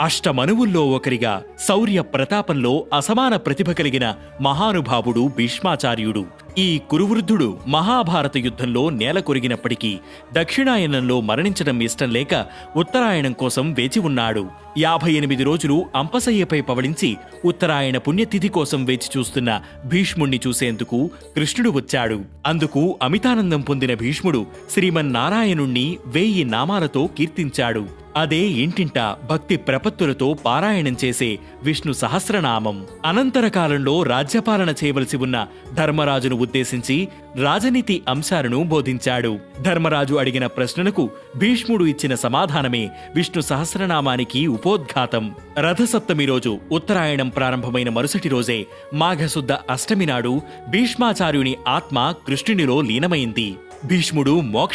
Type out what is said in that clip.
అష్టమనువుల్లో ఒకరిగా శౌర్య ప్రతాపంలో అసమాన ప్రతిభ కలిగిన మహానుభావుడు భీష్మాచార్యుడు. ఈ కురువృద్ధుడు మహాభారత యుద్ధంలో నేల కొరిగినప్పటికీ దక్షిణాయనంలో మరణించడం ఇష్టం లేక ఉత్తరాయణం కోసం వేచి ఉన్నాడు. 58 రోజులు అంపశయ్యపై పవళించి ఉత్తరాయణ పుణ్యతిథి కోసం వేచి చూస్తున్న భీష్ముణ్ణి చూసేందుకు కృష్ణుడు వచ్చాడు. అందుకు అమితానందం పొందిన భీష్ముడు శ్రీమన్నారాయణుణ్ణి 1000 నామాలతో కీర్తించాడు. అదే ఇంటింటా భక్తి ప్రపత్తులతో పారాయణం చేసే విష్ణు సహస్రనామం. అనంతర కాలంలో రాజ్యపాలన చేయవలసి ఉన్న ధర్మరాజును ఉద్దేశించి రాజనీతి అంశాలను బోధించాడు. ధర్మరాజు అడిగిన ప్రశ్నలకు భీష్ముడు ఇచ్చిన సమాధానమే విష్ణు సహస్రనామానికి ఉపోద్ఘాతం. రథసప్తమి రోజు ఉత్తరాయణం ప్రారంభమైన మరుసటి రోజే మాఘశుద్ధ అష్టమి నాడు భీష్మాచార్యుని ఆత్మ కృష్ణునిలో లీనమైంది. భీష్ముడు మోక్ష